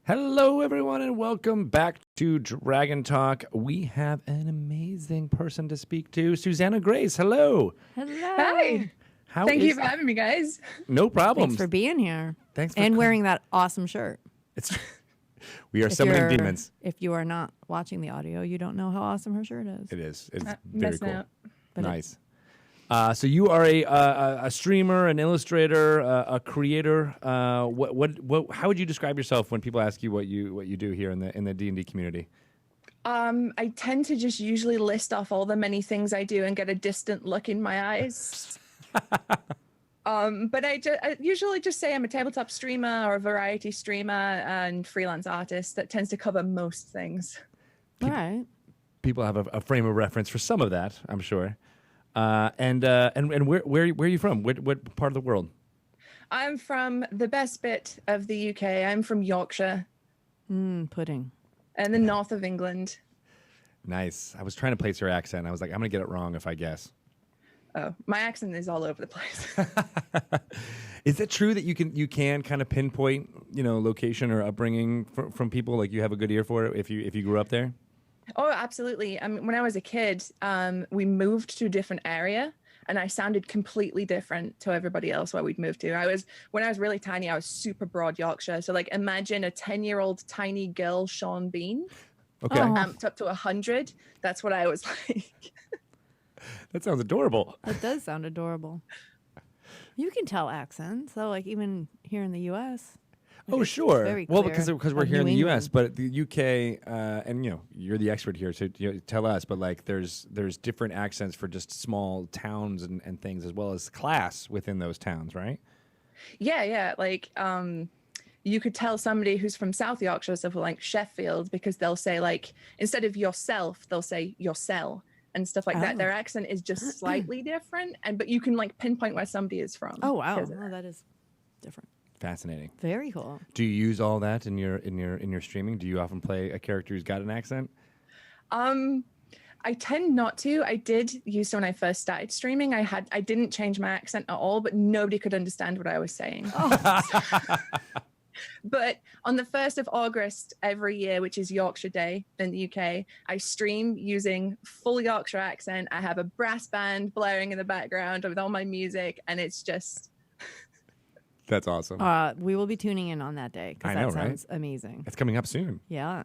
Hello, everyone, and welcome back to Dragon Talk. We have an amazing person to speak to, Susanah Grace. Hello. Hello. Hi. Thank you for having me, guys. No problem. Thanks for being here. Thanks for and wearing that awesome shirt. We are summoning demons. If you are not watching the audio, you don't know how awesome her shirt is. It is. It's very cool. Out. Nice. So you are a streamer, an illustrator, a creator. What? How would you describe yourself when people ask you what you do here in the D&D community? I tend to just usually list off all the many things I do and get a distant look in my eyes. But I usually just say I'm a tabletop streamer or a variety streamer and freelance artist. That tends to cover most things. All right. People have a frame of reference for some of that, I'm sure. And where are you from? What part of the world? I'm from the best bit of the UK. I'm from Yorkshire. Pudding. And the north of England. Nice. I was trying to place your accent. I was like, I'm going to get it wrong if I guess. Oh, my accent is all over the place. Is it true that you can kind of pinpoint, location or upbringing from people? Like you have a good ear for it if you grew up there? Oh, absolutely. I mean, when I was a kid, we moved to a different area and I sounded completely different to everybody else where we'd moved to. When I was really tiny, I was super broad Yorkshire. So like imagine a 10-year-old tiny girl, Sean Bean, amped up to 100. That's what I was like. That sounds adorable. That does sound adorable. You can tell accents, though, like even here in the U.S. Oh, sure. Well, because we're here in the U.S., but the U.K. And you're the expert here, so tell us. But like, there's different accents for just small towns and things, as well as class within those towns, right? Yeah. Like, you could tell somebody who's from South Yorkshire, so for like Sheffield, because they'll say like instead of yourself, they'll say yoursell and stuff like that. Their accent is just slightly different, but you can like pinpoint where somebody is from. Oh wow, that is different. Fascinating. Very cool. Do you use all that in your streaming? Do you often play a character who's got an accent? I tend not to. I did used to when I first started streaming. I didn't change my accent at all, but nobody could understand what I was saying. But on the 1st of August every year, which is Yorkshire Day in the UK, I stream using full Yorkshire accent. I have a brass band blaring in the background with all my music, and it's just... That's awesome. We will be tuning in on that day because that sounds amazing. It's coming up soon. Yeah.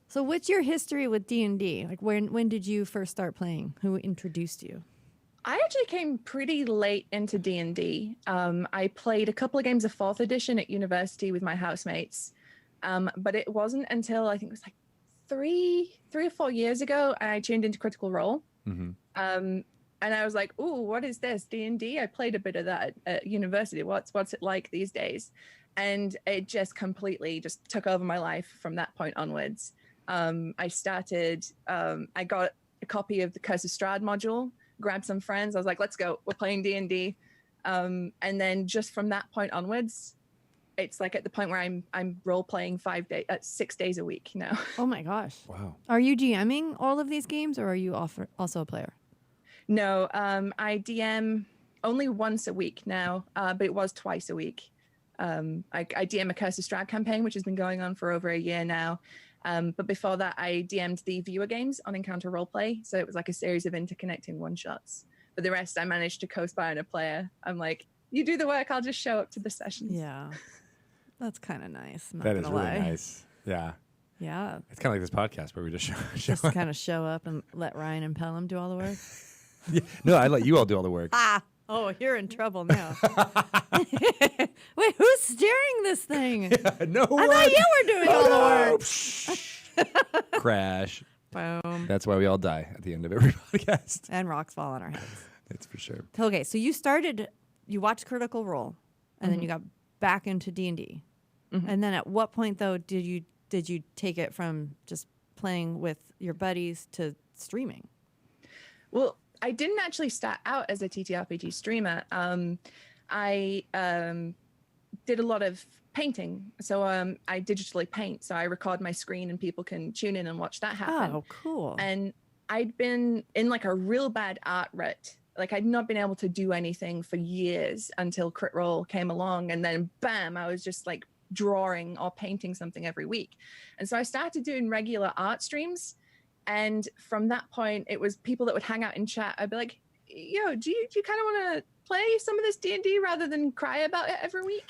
So what's your history with D&D? Like when did you first start playing? Who introduced you? I actually came pretty late into D&D. I played a couple of games of 4th edition at university with my housemates, but it wasn't until I think it was like three or 4 years ago I tuned into Critical Role. Mm-hmm. And I was like, "Ooh, what is this D&D?" I played a bit of that at university. What's it like these days? And it just completely just took over my life from that point onwards. I got a copy of the Curse of Strahd module, grabbed some friends. I was like, let's go. We're playing D&D. And then just from that point onwards, it's like at the point where I'm role playing 6 days a week now. Oh my gosh. Wow. Are you GMing all of these games or are you also a player? No, I DM only once a week now, but it was twice a week. I DM a Curse of Strahd campaign, which has been going on for over a year now. But before that, I DM'd the viewer games on Encounter Roleplay. So it was like a series of interconnecting one-shots. But the rest, I managed to co-spy on a player. I'm like, you do the work, I'll just show up to the sessions. Yeah. That's kind of nice. That is really nice. Yeah. Yeah. It's kind of like this podcast where we just just kind of show up and let Ryan and Pelham do all the work. Yeah. No, I let you all do all the work. Oh, you're in trouble now. Wait, who's steering this thing? Yeah, no I thought you were doing all the work. Crash. Boom. That's why we all die at the end of every podcast. And rocks fall on our heads. That's for sure. Okay, so you watched Critical Role, and then you got back into D&D. Mm-hmm. And then at what point, though, did you take it from just playing with your buddies to streaming? Well, I didn't actually start out as a TTRPG streamer. I did a lot of painting. So I digitally paint. So I record my screen and people can tune in and watch that happen. Oh, cool. And I'd been in like a real bad art rut. Like I'd not been able to do anything for years until Crit Roll came along. And then bam, I was just like drawing or painting something every week. And so I started doing regular art streams. And from that point, it was people that would hang out in chat. I'd be like, yo, do you kind of want to play some of this D&D rather than cry about it every week?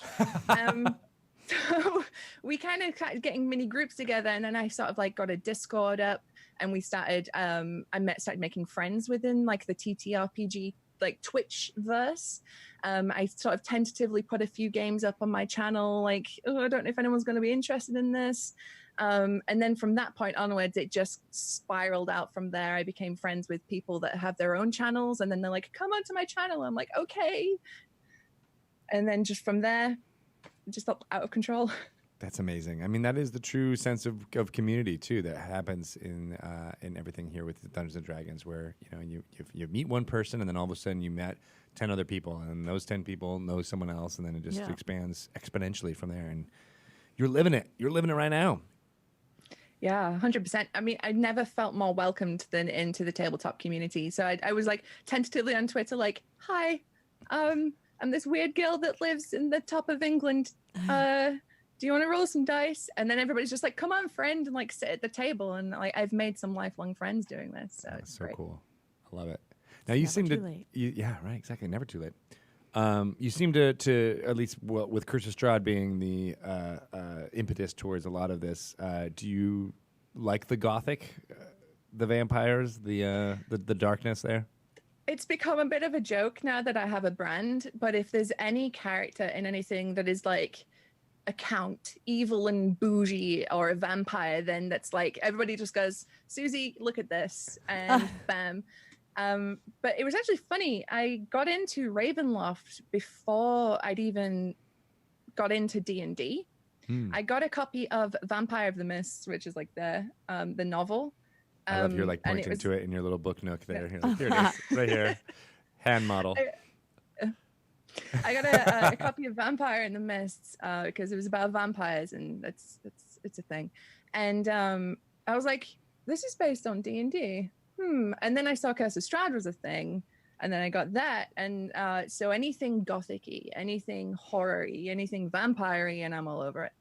So we kind of started getting mini groups together, and then I sort of like got a Discord up, and we started started making friends within like the TTRPG like Twitch verse. I sort of tentatively put a few games up on my channel, like, oh, I don't know if anyone's going to be interested in this. And then from that point onwards, it just spiraled out from there. I became friends with people that have their own channels, and then they're like, come onto my channel. I'm like, okay. And then just from there, just out of control. That's amazing. I mean, that is the true sense of community too that happens in everything here with Dungeons and Dragons, where you meet one person, and then all of a sudden you met 10 other people, and those 10 people know someone else, and then it just expands exponentially from there. And you're living it. You're living it right now. Yeah, 100%. I mean, I never felt more welcomed than into the tabletop community. So I was like tentatively on Twitter, like, hi, I'm this weird girl that lives in the top of England. Do you want to roll some dice? And then everybody's just like, come on, friend, and like sit at the table. And like, I've made some lifelong friends doing this. So that's it's so great. Cool. I love it. Now you seem to, yeah, right, exactly. Never too late. You seem to at least with Curse of Strahd being the impetus towards a lot of this. Do you like the gothic, the vampires, the darkness there? It's become a bit of a joke now that I have a brand, but if there's any character in anything that is like a count, evil and bougie, or a vampire, then that's like everybody just goes, Susie, look at this, and bam. But it was actually funny. I got into Ravenloft before I'd even got into D&D. I got a copy of Vampire of the Mists, which is like the novel. I love you're like pointing to it in your little book nook there. You're like, here it is, right here, hand model. I got a copy of Vampire in the Mists because it was about vampires, and it's a thing. And I was like, this is based on D&D. And then I saw Curse of Strahd was a thing, and then I got that. And so anything gothic-y, anything horror-y, anything vampire-y, and I'm all over it.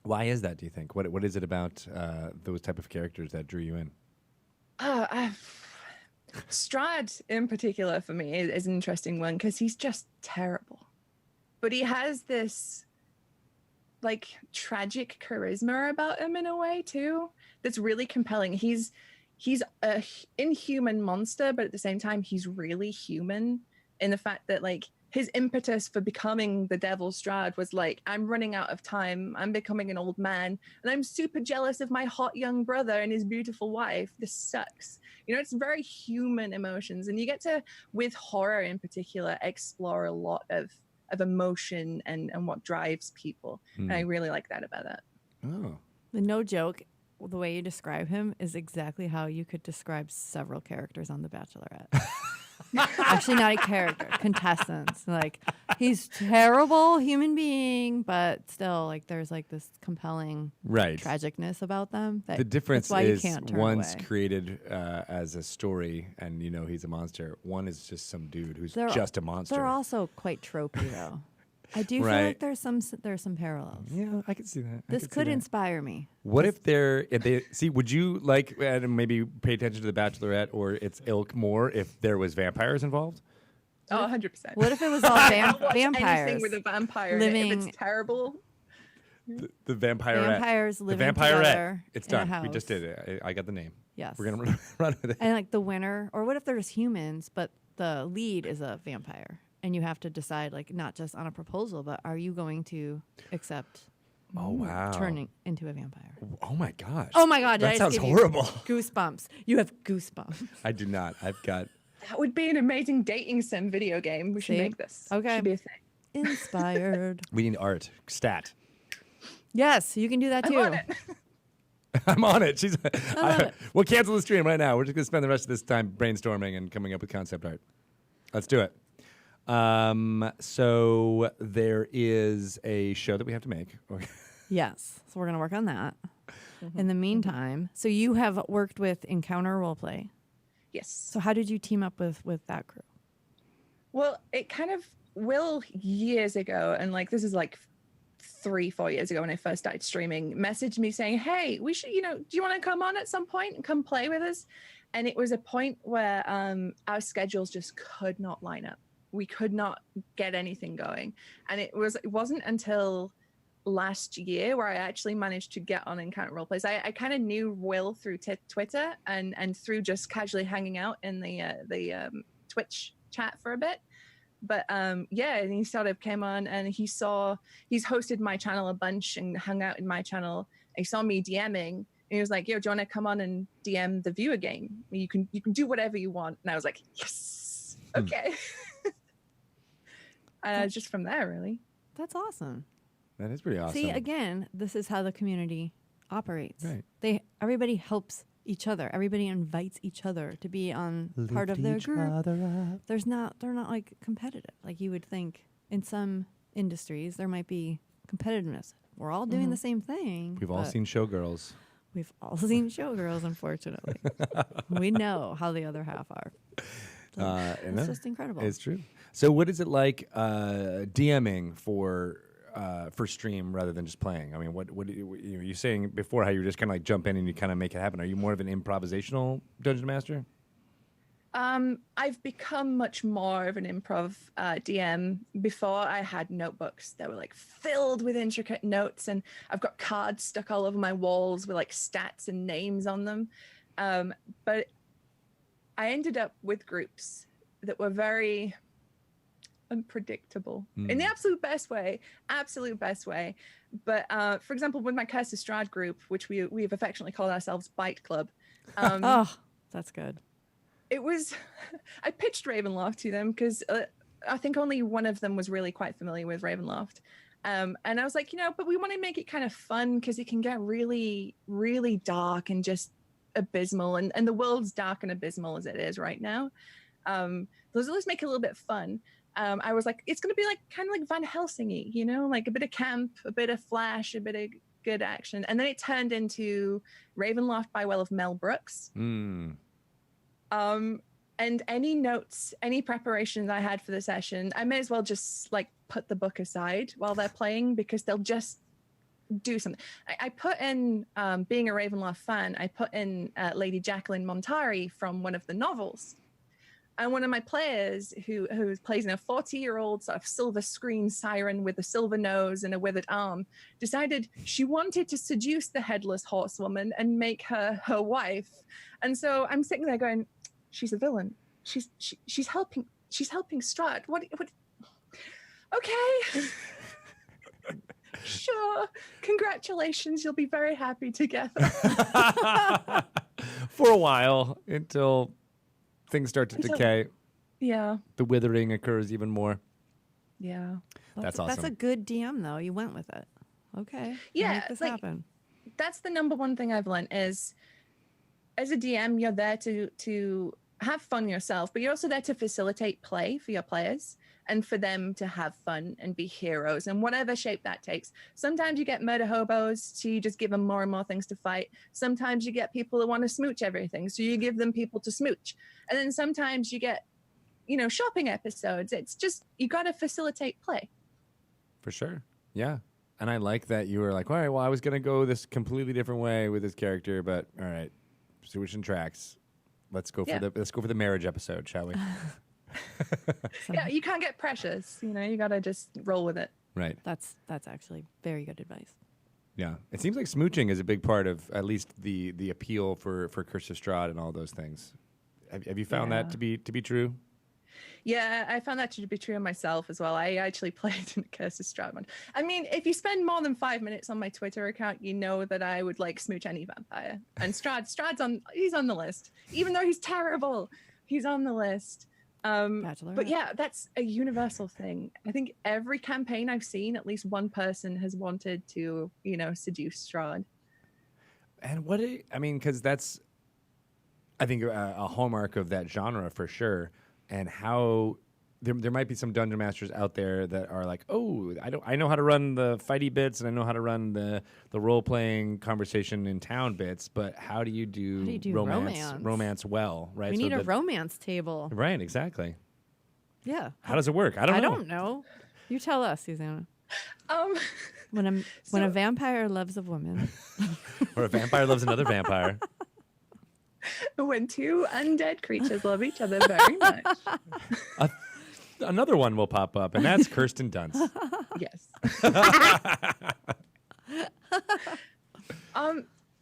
Why is that, do you think? What is it about those type of characters that drew you in? Strahd in particular for me is an interesting one because he's just terrible. But he has this like tragic charisma about him in a way too that's really compelling. He's a inhuman monster, but at the same time he's really human in the fact that like his impetus for becoming the Devil Strahd was like, I'm running out of time, I'm becoming an old man, and I'm super jealous of my hot young brother and his beautiful wife. This sucks. It's very human emotions, and you get to, with horror in particular, explore a lot of emotion and what drives people. And I really like that about that. Oh. No joke, the way you describe him is exactly how you could describe several characters on The Bachelorette. Actually, not a character, contestants. Like, he's terrible human being, but still, like, there's like this compelling tragicness about them. The difference is one's created as a story, and he's a monster. One is just some dude who's just a monster. They're also quite tropey, though. I do feel like there's some parallels. Yeah, I can see that. This could inspire me. What if they see? Would you like maybe pay attention to The Bachelorette or its ilk more if there was vampires involved? Oh, 100%. What if it was all vampires? Anything with a vampire living, if it's terrible. The vampirette. Vampires living together. It's done. We just did it. I got the name. Yes. We're gonna run with it. And like the winner, or what if there's humans, but the lead is a vampire? And you have to decide, like, not just on a proposal, but are you going to accept turning into a vampire? Oh, my gosh. Oh, my God. That sounds horrible. Goosebumps. You have goosebumps. I do not. I've got... That would be an amazing dating sim video game. We should make this. Okay. Should be a thing. Inspired. We need art. Stat. Yes, you can do that, too. I'm on it. I'm on it. We'll cancel the stream right now. We're just going to spend the rest of this time brainstorming and coming up with concept art. Let's do it. So there is a show that we have to make. Yes. So we're going to work on that. In the meantime, so you have worked with Encounter Roleplay. Yes. So how did you team up with that crew? Well, it kind of years ago, and like this is like 3-4 years ago when I first started streaming, messaged me saying, hey, we should, do you want to come on at some point and come play with us? And it was a point where our schedules just could not line up. We could not get anything going. And it wasn't until last year where I actually managed to get on Encounter Roleplays. I kind of knew Will through Twitter and through just casually hanging out in the Twitch chat for a bit. But and he sort of came on and he's hosted my channel a bunch and hung out in my channel. He saw me DMing and he was like, yo, do you want to come on and DM the viewer game? You can do whatever you want. And I was like, yes, okay. Just from there, really. That's awesome. That is pretty awesome. See, again, this is how the community operates. Right. Everybody helps each other. Everybody invites each other to be on part of their group. They're not like competitive. Like you would think in some industries there might be competitiveness. We're all doing the same thing. We've all seen Showgirls. We've all seen Showgirls, unfortunately. We know how the other half are. It's just incredible. It's true. So what is it like DMing for stream rather than just playing? I mean, what you saying before how you just kind of like jump in and you kind of make it happen? Are you more of an improvisational dungeon master? I've become much more of an improv DM. Before I had notebooks that were like filled with intricate notes, and I've got cards stuck all over my walls with like stats and names on them. But I ended up with groups that were very unpredictable in the absolute best way. But for example, with my Curse of Strahd group, which we've affectionately called ourselves Bite Club. Oh, that's good. It was, I pitched Ravenloft to them because I think only one of them was really quite familiar with Ravenloft. And I was like, but we want to make it kind of fun because it can get really, really dark and just abysmal. And the world's dark and abysmal as it is right now. Let's make it a little bit fun. I was like, it's going to be like kind of like Van Helsing-y, like a bit of camp, a bit of flash, a bit of good action. And then it turned into Ravenloft by Well of Mel Brooks. And any notes, any preparations I had for the session, I may as well just like put the book aside while they're playing because they'll just do something. I put in, being a Ravenloft fan, I put in Lady Jacqueline Montari from one of the novels. And one of my players who plays in a 40-year-old sort of silver screen siren with a silver nose and a withered arm decided she wanted to seduce the headless horsewoman and make her wife. And so I'm sitting there going, she's a villain. She's helping Strahd. What? Okay. Sure. Congratulations. You'll be very happy together. For a while until things start to decay. Yeah. The withering occurs even more. Yeah. That's awesome. That's a good DM, though. You went with it. Okay. Yeah. Make this happen. That's the number one thing I've learned is, as a DM, you're there to have fun yourself, but you're also there to facilitate play for your players and for them to have fun and be heroes in whatever shape that takes. Sometimes you get murder hobos, so you just give them more and more things to fight. Sometimes you get people that want to smooch everything, so you give them people to smooch. And then sometimes you get, shopping episodes. It's just, you got to facilitate play. For sure. Yeah. And I like that you were like, all right, well, I was going to go this completely different way with this character, but all right, switching tracks. Let's go for the marriage episode, shall we? Yeah, you can't get precious. You got to just roll with it. Right. That's actually very good advice. Yeah. It seems like smooching is a big part of at least the appeal for Curse of Strahd and all those things. Have you found that to be true? Yeah, I found that to be true of myself as well. I actually played in the Curse of Strahd one. I mean, if you spend more than 5 minutes on my Twitter account, you know that I would like smooch any vampire. And Strahd's he's on the list. Even though he's terrible, he's on the list. But yeah, that's a universal thing. I think every campaign I've seen, at least one person has wanted to, seduce Strahd. And because that's, I think, a hallmark of that genre for sure. And how there might be some dungeon masters out there that are like, oh, I know how to run the fighty bits and I know how to run the role playing conversation in town bits, but how do you do romance well, right? We need a romance table. Right, exactly. Yeah. How does it work? I don't know. You tell us, Susanna. When a vampire loves a woman. Or a vampire loves another vampire. When two undead creatures love each other very much. Another one will pop up, and that's Kirsten Dunst. Yes.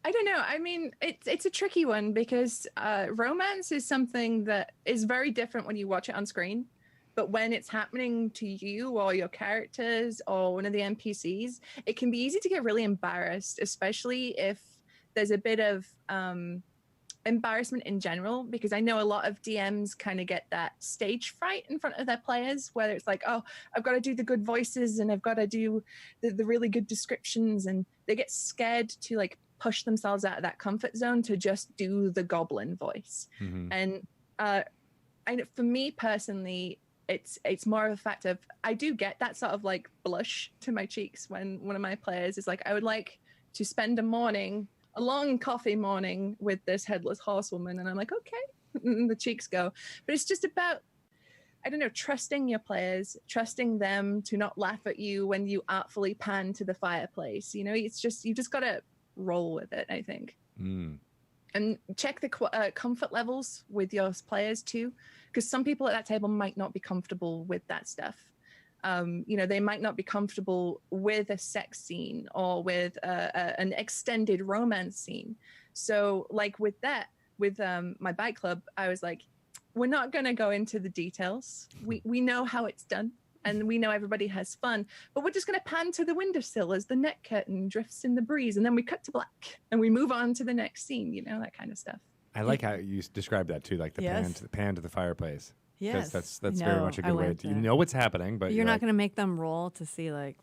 I don't know. I mean, it's a tricky one because romance is something that is very different when you watch it on screen. But when it's happening to you or your characters or one of the NPCs, it can be easy to get really embarrassed, especially if there's a bit of embarrassment in general, because I know a lot of DMs kind of get that stage fright in front of their players, whether it's like, oh, I've got to do the good voices and I've got to do the really good descriptions, and they get scared to like push themselves out of that comfort zone to just do the goblin voice. Mm-hmm. And for me personally, it's more of a fact of I do get that sort of like blush to my cheeks when one of my players is like, I would like to spend a long coffee morning with this headless horsewoman, and I'm like, okay, and the cheeks go. But it's just about, I don't know, trusting your players, trusting them to not laugh at you when you artfully pan to the fireplace. You know, it's just, you just got to roll with it, I think. And check the comfort levels with your players too, because some people at that table might not be comfortable with that stuff. You know, they might not be comfortable with a sex scene or with an extended romance scene. So like with that, with my bike club, I was like, we're not going to go into the details. We know how it's done and we know everybody has fun, but we're just going to pan to the windowsill as the net curtain drifts in the breeze. And then we cut to black and we move on to the next scene, you know, that kind of stuff. I like how you described that too, like the pan to the fireplace. Yes, that's very much a good way to, you know what's happening, but you're not going to make them roll to see like,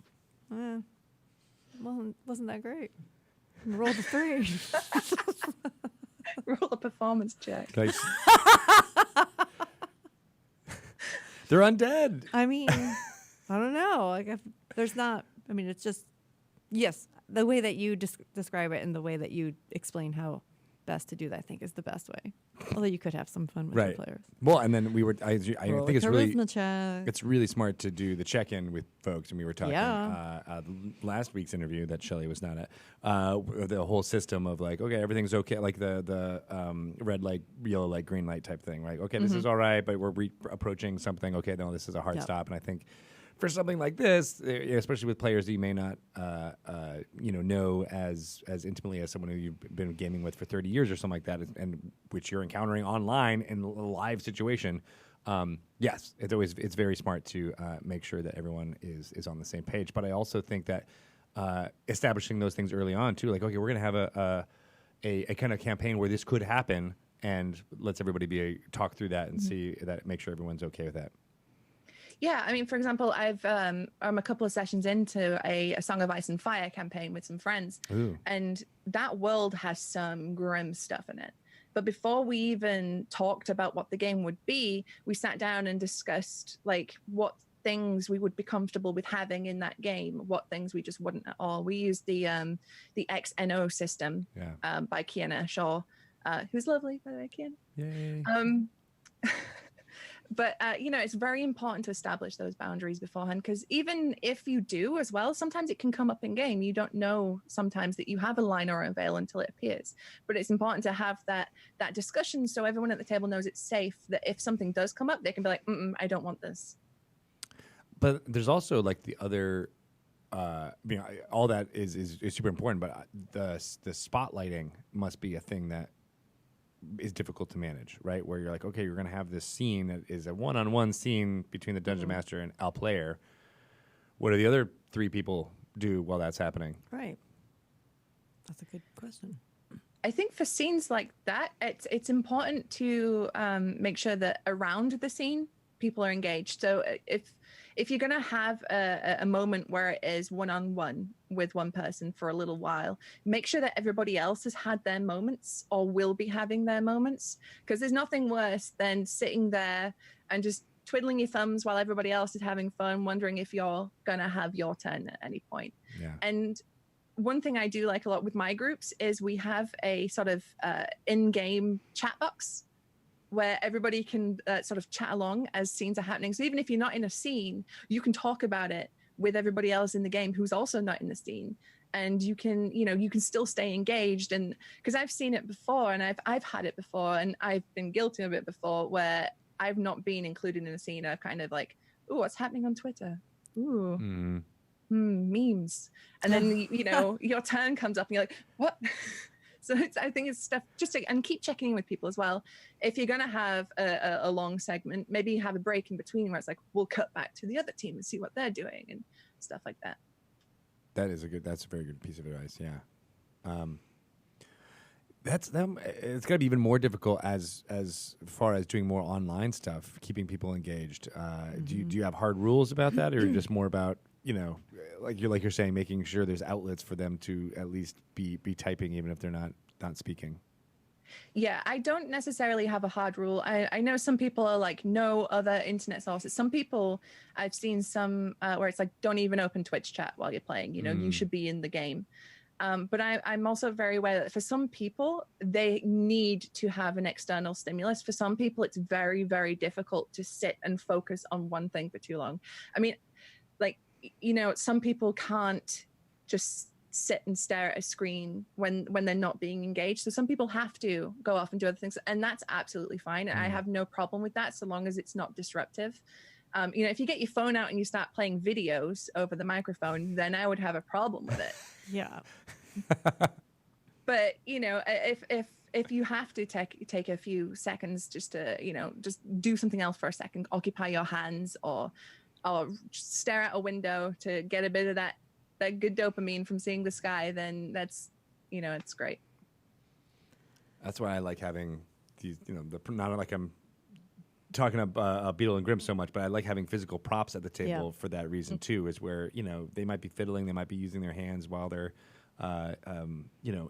wasn't that great? Roll the 3. Roll a performance check. Like, they're undead. I mean, I don't know. Like, if there's not. I mean, it's just yes. The way that you describe it and the way that you explain how best to do that, I think, is the best way. Although you could have some fun with your players. Well, and then I think it's really check. It's really smart to do the check-in with folks, and we were talking last week's interview that Shelly was not at. The whole system of like, okay, everything's okay, like the red light, yellow light, green light type thing. Like, okay, this is all right, but we're approaching something. Okay, no, this is a hard stop, and I think for something like this, especially with players that you may not, know as intimately as someone who you've been gaming with for 30 years or something like that, and which you're encountering online in a live situation, yes, it's very smart to make sure that everyone is on the same page. But I also think that establishing those things early on too, like, okay, we're going to have a kind of campaign where this could happen, and lets everybody talk through that and see that, make sure everyone's okay with that. Yeah, I mean, for example, I'm a couple of sessions into a Song of Ice and Fire campaign with some friends. Ooh. And that world has some grim stuff in it. But before we even talked about what the game would be, we sat down and discussed like what things we would be comfortable with having in that game, what things we just wouldn't at all. We used the XNO system by Kiana Shaw, who's lovely, by the way, Kiana. Yay. But, it's very important to establish those boundaries beforehand, because even if you do as well, sometimes it can come up in game. You don't know sometimes that you have a line or a veil until it appears. But it's important to have that discussion so everyone at the table knows it's safe, that if something does come up, they can be like, I don't want this. But there's also like the other, all that is super important, but the spotlighting must be a thing that is difficult to manage, right? Where you're like, okay, you're going to have this scene that is a one-on-one scene between the dungeon master and our player. What do the other 3 people do while that's happening? Right. That's a good question. I think for scenes like that, it's important to make sure that around the scene, people are engaged. So if you're going to have a moment where it is one-on-one with one person for a little while, make sure that everybody else has had their moments or will be having their moments, because there's nothing worse than sitting there and just twiddling your thumbs while everybody else is having fun, wondering if you're going to have your turn at any point. Yeah. And one thing I do like a lot with my groups is we have a sort of in-game chat box where everybody can sort of chat along as scenes are happening. So even if you're not in a scene, you can talk about it with everybody else in the game who's also not in the scene. And you can still stay engaged. And because I've seen it before, and I've had it before, and I've been guilty of it before, where I've not been included in a scene. I've kind of like, ooh, what's happening on Twitter? Ooh, memes. And then, your turn comes up and you're like, what? So I think it's stuff and keep checking in with people as well. If you're going to have a long segment, maybe have a break in between where it's like, we'll cut back to the other team and see what they're doing and stuff like that. That's a very good piece of advice. Yeah. It's got to be even more difficult as far as doing more online stuff, keeping people engaged. Do you have hard rules about that, or just more about, like you're saying, making sure there's outlets for them to at least be typing even if they're not speaking? Yeah, I don't necessarily have a hard rule. I know some people are like, no other internet sources. Some people, I've seen some where it's like, don't even open Twitch chat while you're playing. You should be in the game. But I'm also very aware that for some people, they need to have an external stimulus. For some people, it's very, very difficult to sit and focus on one thing for too long. I mean, like, some people can't just sit and stare at a screen when they're not being engaged. So some people have to go off and do other things, and that's absolutely fine. I have no problem with that so long as it's not disruptive. If you get your phone out and you start playing videos over the microphone, then I would have a problem with it. Yeah. But if you have to take a few seconds just to just do something else for a second, occupy your hands or stare out a window to get a bit of that good dopamine from seeing the sky, then that's it's great. That's why I like having these, not like I'm talking about Beetle and Grimm so much, but I like having physical props at the table for that reason too, is where, they might be fiddling, they might be using their hands while they're,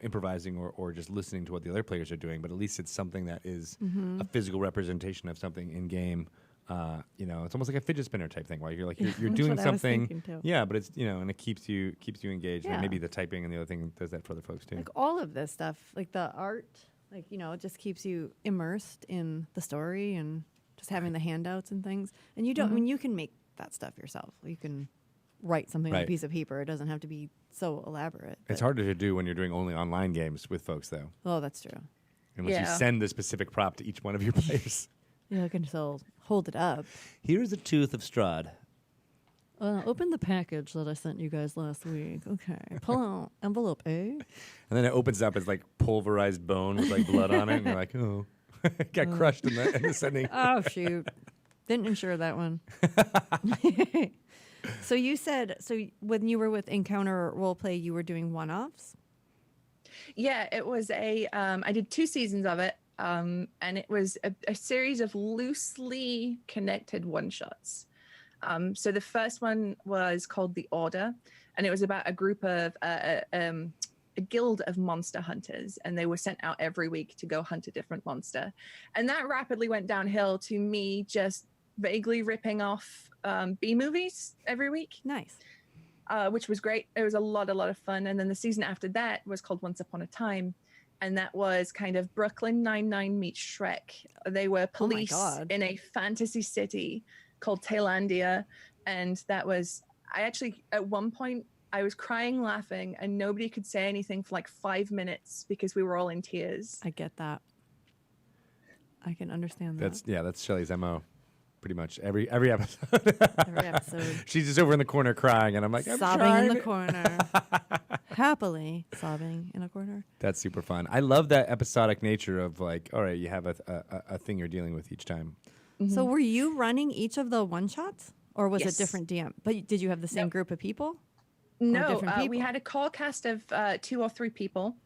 improvising or just listening to what the other players are doing, but at least it's something that is a physical representation of something in game. It's almost like a fidget spinner type thing, where you're like you're doing something, but it's and it keeps you engaged. And maybe the typing and the other thing does that for other folks too. Like all of this stuff, like the art, like it just keeps you immersed in the story and just having the handouts and things. And you don't, I mean, you can make that stuff yourself. You can write something on a piece of paper. It doesn't have to be so elaborate. It's harder to do when you're doing only online games with folks, though. Oh, that's true. Unless you send the specific prop to each one of your players. Yeah, I can still hold it up. Here's a tooth of Strahd. Open the package that I sent you guys last week. Okay. Pull out envelope A. And then it opens up as like pulverized bone with like blood on it. And you're like, oh, got crushed in the sending. Oh, shoot. Didn't insure that one. So you said, when you were with Encounter Roleplay, you were doing one-offs? Yeah, it was I did 2 seasons of it. And it was a series of loosely connected one-shots. So the first one was called The Order, and it was about a group of a guild of monster hunters, and they were sent out every week to go hunt a different monster. And that rapidly went downhill to me just vaguely ripping off B-movies every week. Nice. Which was great. It was a lot of fun. And then the season after that was called Once Upon a Time. And that was kind of Brooklyn Nine-Nine meets Shrek. They were police in a fantasy city called Thailandia. And that was, I actually, at one point, I was crying, laughing, and nobody could say anything for like 5 minutes because we were all in tears. I get that. I can understand that. That's Shelly's MO. Pretty much every episode. Every episode. She's just over in the corner crying, and I'm like, sobbing in the corner. Happily sobbing in a corner. That's super fun. I love that episodic nature of like, all right, you have a thing you're dealing with each time. Mm-hmm. So were you running each of the one-shots? Or was it different DM? But did you have the same group of people? No, we had a call cast of 2 or 3 people.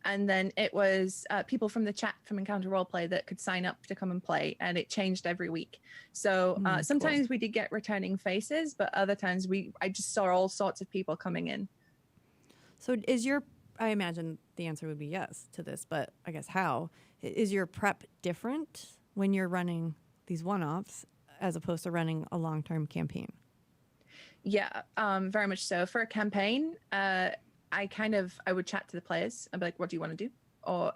And then it was people from the chat from Encounter Roleplay that could sign up to come and play, and it changed every week. So sometimes we did get returning faces, but other times I just saw all sorts of people coming in. So I imagine the answer would be yes to this, but I guess how? Is your prep different when you're running these one-offs as opposed to running a long-term campaign? Yeah, very much so. For a campaign, I would chat to the players. I'd be like, what do you want to do? Or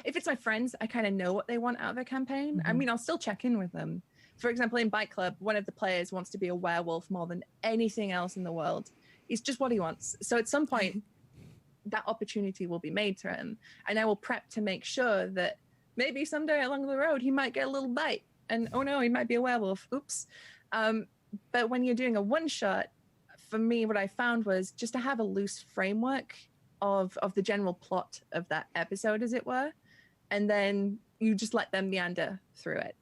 if it's my friends, I kind of know what they want out of their campaign. Mm-hmm. I mean, I'll still check in with them for example, in Bike Club, one of the players wants to be a werewolf more than anything else in the world. It's just what he wants. So at some point, that opportunity will be made to him. And I will prep to make sure that maybe someday along the road, he might get a little bite. And, oh no, he might be a werewolf. Oops. But when you're doing a one-shot, for me, what I found was just to have a loose framework of the general plot of that episode, as it were. And then you just let them meander through it.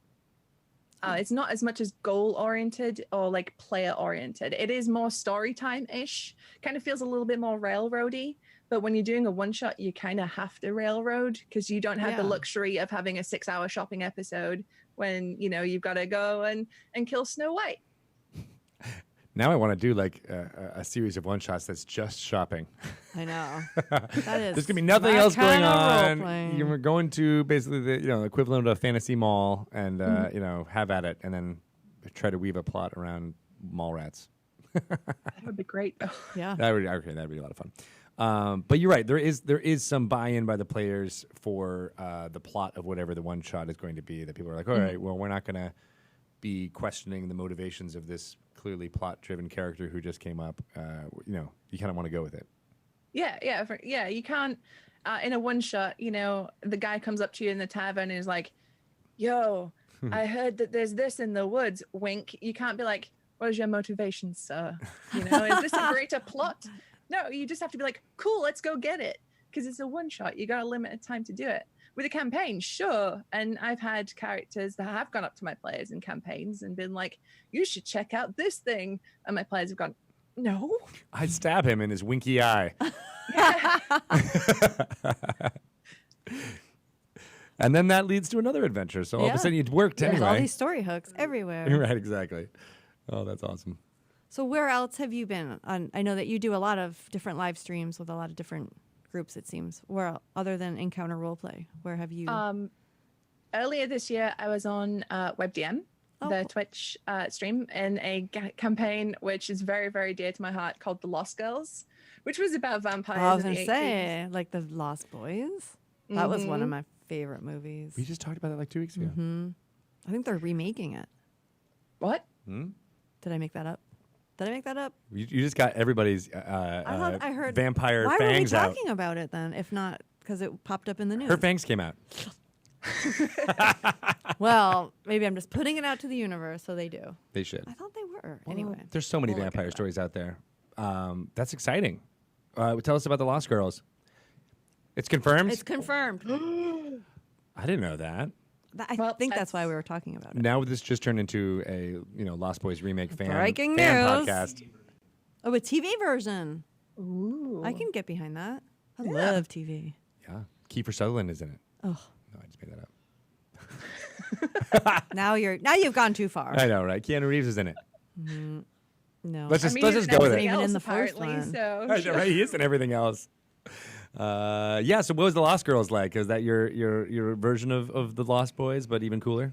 It's not as much as goal-oriented or like player-oriented. It is more story time-ish. Kind of feels a little bit more railroady. But when you're doing a one-shot, you kind of have to railroad because you don't have the luxury of having a 6-hour shopping episode when, you know, you've got to go and kill Snow White. Now I want to do like a series of one-shots that's just shopping. I know. That is. There's going to be nothing else going on. You're going to basically the equivalent of a fantasy mall and, have at it and then try to weave a plot around mall rats. That would be great. Yeah. That'd be a lot of fun. But you're right. There is some buy-in by the players for the plot of whatever the one-shot is going to be that people are like, all right, well, we're not going to be questioning the motivations of this clearly plot-driven character who just came up. You kind of want to go with it. Yeah. You can't, in a one-shot, the guy comes up to you in the tavern and is like, yo, I heard that there's this in the woods, wink. You can't be like, what is your motivation, sir? Is this a greater plot? No, you just have to be like, cool, let's go get it. Because it's a one-shot. You got a limited time to do it. With a campaign, sure. And I've had characters that have gone up to my players in campaigns and been like, you should check out this thing. And my players have gone, no. I'd stab him in his winky eye. And then that leads to another adventure. So all of a sudden it worked anyway. All these story hooks everywhere. Right, exactly. Oh, that's awesome. So where else have you been? I know that you do a lot of different live streams with a lot of different groups, it seems. Where, other than Encounter Roleplay, where have you? Earlier this year, I was on WebDM, the Twitch stream, in a campaign which is very, very dear to my heart called The Lost Girls, which was about vampires. I was going to say, like The Lost Boys. That was one of my favorite movies. We just talked about that like 2 weeks ago. Mm-hmm. I think they're remaking it. What? Did I make that up? You just got everybody's I heard vampire fangs out. Why were we talking out. About it then? If not, because it popped up in the news. Her fangs came out. Well, maybe I'm just putting it out to the universe, so they do. They should. I thought they were. Anyway. There's so many vampire stories out there. That's exciting. Tell us about The Lost Girls. It's confirmed? It's confirmed. I didn't know that. I think that's why we were talking about it. Now this just turned into a Lost Boys remake fan Breaking news. podcast. Oh, a TV version. Ooh. I can get behind that. I love TV. Yeah. Kiefer Sutherland is in it. Oh. No, I just made that up. Now you've gone too far. I know, right? Keanu Reeves is in it. No. Let's just go with it. Even in the first one. So right? He is in everything else. So what was The Lost Girls like? Is that your version of The Lost Boys, but even cooler?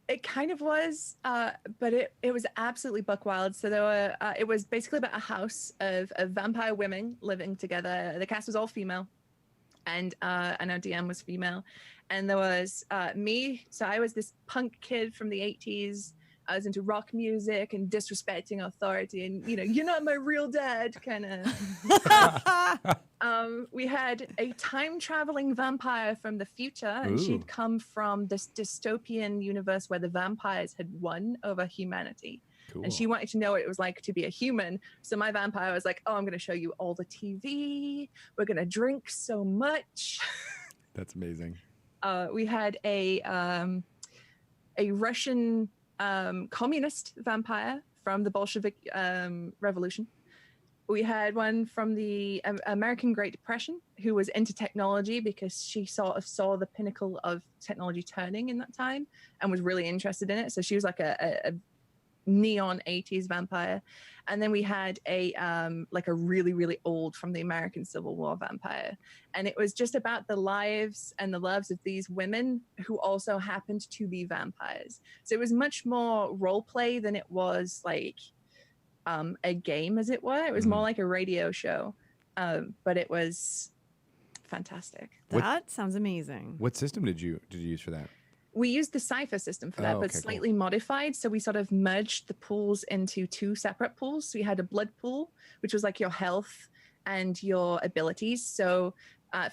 It kind of was, but it was absolutely buck wild. So there were, it was basically about a house of vampire women living together. The cast was all female, and our DM was female. And there was me. So I was this punk kid from the 80s. I was into rock music and disrespecting authority, and you're not my real dad kind of. We had a time traveling vampire from the future, and she'd come from this dystopian universe where the vampires had won over humanity. Cool. And she wanted to know what it was like to be a human. So my vampire was like, "Oh, I'm going to show you all the TV. We're going to drink so much." That's amazing. We had a Russian communist vampire from the Bolshevik Revolution. We had one from the American Great Depression who was into technology because she sort of saw the pinnacle of technology turning in that time and was really interested in it. So she was like a neon 80s vampire. And then we had a really, really old from the American Civil War vampire. And it was just about the lives and the loves of these women who also happened to be vampires. So it was much more role play than it was like a game, as it were. It was more like a radio show. But it was fantastic. That sounds amazing. What system did you use for that? We used the cipher system for that, but slightly modified. So we sort of merged the pools into 2 separate pools. So you had a blood pool, which was like your health and your abilities. So,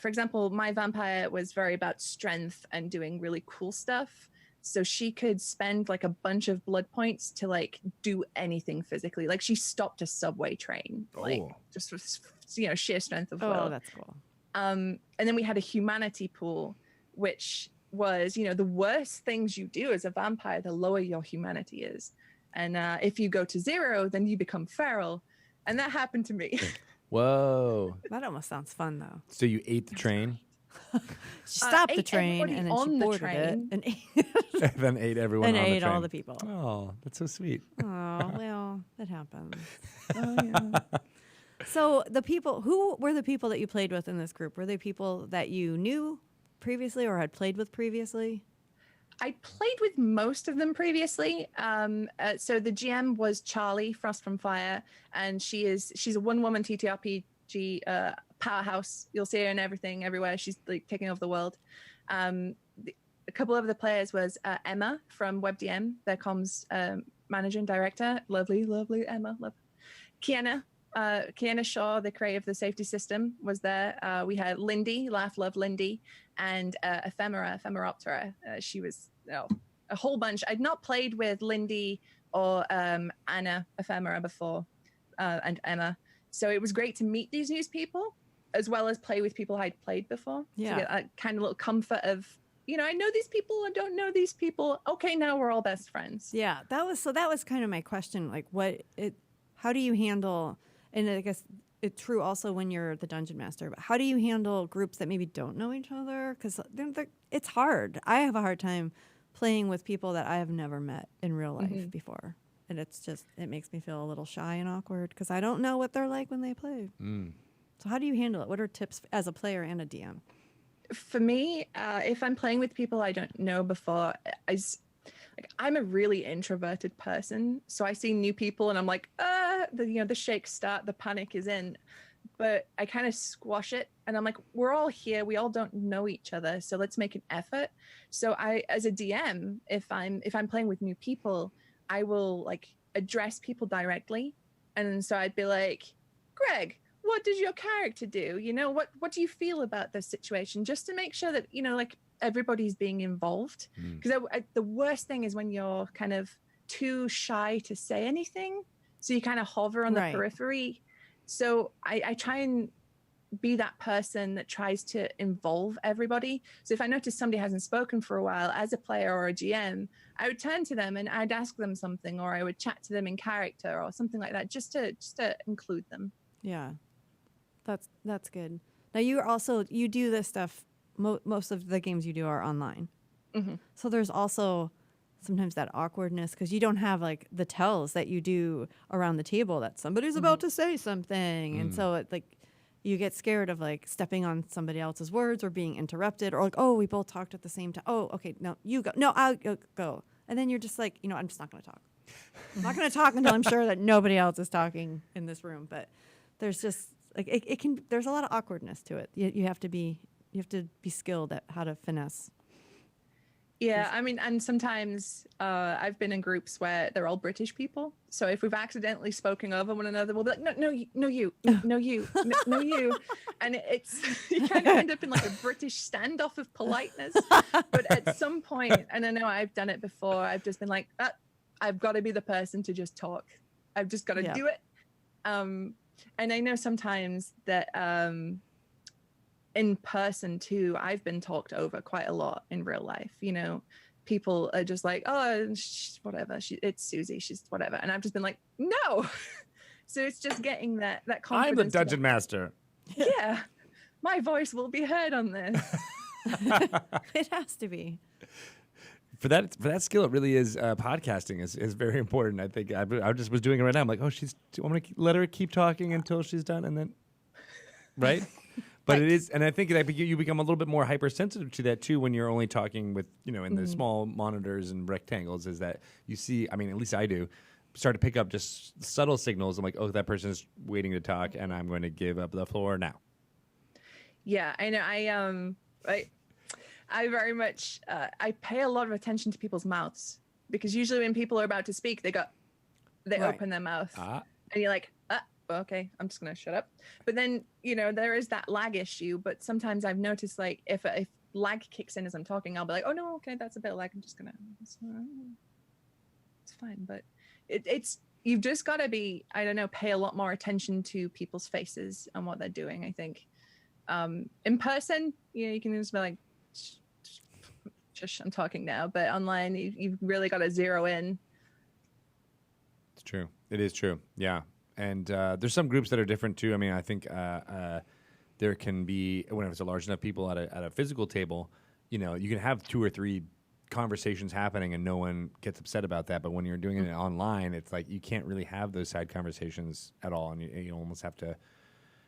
for example, my vampire was very about strength and doing really cool stuff. So she could spend like a bunch of blood points to like do anything physically. Like she stopped a subway train, like just with, sheer strength of will. Oh, that's cool. And then we had a humanity pool, which was, the worse things you do as a vampire, the lower your humanity is. And if you go to 0, then you become feral. And that happened to me. Whoa. That almost sounds fun, though. So you ate the train? She stopped the train and then she boarded it and ate and then ate everyone and on ate the train. all the people. Oh, that's so sweet. Oh, well, that happens. Oh, yeah. So who were the people that you played with in this group? Were they people that you knew previously or had played with previously? I played with most of them previously. So the GM was Charlie, Frost from Fire, and she's a one-woman TTRPG powerhouse. You'll see her in everything, everywhere. She's like taking over the world. A couple of the players was Emma from WebDM, their comms manager and director. Lovely Emma. Love. Kiana Shaw, the creator of the safety system, was there. We had Lindy, Love Lindy, and Ephemeroptera. She was a whole bunch. I'd not played with Lindy or Anna Ephemera before, and Emma. So it was great to meet these new people, as well as play with people I'd played before. Yeah. To get that kind of little comfort of, I know these people, I don't know these people. Okay, now we're all best friends. Yeah, that was kind of my question. Like, how do you handle? And I guess it's true also when you're the dungeon master. But how do you handle groups that maybe don't know each other? Because it's hard. I have a hard time playing with people that I have never met in real life before. And it makes me feel a little shy and awkward because I don't know what they're like when they play. So how do you handle it? What are tips as a player and a DM? For me, if I'm playing with people I don't know before, I'm a really introverted person. So I see new people and I'm like, the shakes start, the panic is in. But I kind of squash it and I'm like, we're all here. We all don't know each other. So let's make an effort. So as a DM, if I'm playing with new people, I will like address people directly. And so I'd be like, Greg, what does your character do? What do you feel about this situation? Just to make sure that, like everybody's being involved. Because the worst thing is when you're kind of too shy to say anything. So you kind of hover on the periphery. So I try and be that person that tries to involve everybody. So if I notice somebody hasn't spoken for a while as a player or a GM, I would turn to them and I'd ask them something, or I would chat to them in character or something like that, just to include them. Yeah, that's good. Now you do this stuff. Most of the games you do are online. So there's also sometimes that awkwardness because you don't have like the tells that you do around the table that somebody's about to say something. And so you get scared of like stepping on somebody else's words or being interrupted or like, oh, we both talked at the same time. Oh, okay, no, you go. No, I'll go. And then you're just like, I'm just not going to talk. I'm not going to talk until I'm sure that nobody else is talking in this room. But there's just like there's a lot of awkwardness to it. You have to be skilled at how to finesse. Yeah, I mean, and sometimes I've been in groups where they're all British people. So if we've accidentally spoken over one another, we'll be like, no, you, no, you. And you kind of end up in like a British standoff of politeness. But at some point, and I know I've done it before, I've just been like, I've got to be the person to just talk. I've just got to do it. And I know sometimes that in person too, I've been talked over quite a lot in real life. People are just like, oh, whatever. It's Susie. She's whatever. And I've just been like, no. So it's just getting that confidence. I'm the dungeon master. Yeah. My voice will be heard on this. It has to be. For that skill, it really is. Podcasting is very important. I think I just was doing it right now. I'm like, oh, I'm going to let her keep talking until she's done. And then, right? But it is, and I think that you become a little bit more hypersensitive to that too when you're only talking with, in the small monitors and rectangles. Is that you see? I mean, at least I do. Start to pick up just subtle signals. I'm like, oh, that person is waiting to talk, and I'm going to give up the floor now. Yeah, I know. I very much, I pay a lot of attention to people's mouths, because usually when people are about to speak, they open their mouth and you're like, okay, I'm just going to shut up. But then, there is that lag issue. But sometimes I've noticed, like, if lag kicks in as I'm talking, I'll be like, oh no, okay, that's a bit lag. I'm just going to, it's fine. But it's, you've just got to be, I don't know, pay a lot more attention to people's faces and what they're doing, I think. In person, you can just be like, shush, I'm talking now. But online, you've really got to zero in. It's true. It is true. Yeah. And there's some groups that are different too. I mean, I think there can be, whenever it's a large enough people at a physical table, you can have 2 or 3 conversations happening and no one gets upset about that. But when you're doing it online, it's like you can't really have those side conversations at all, and you almost have to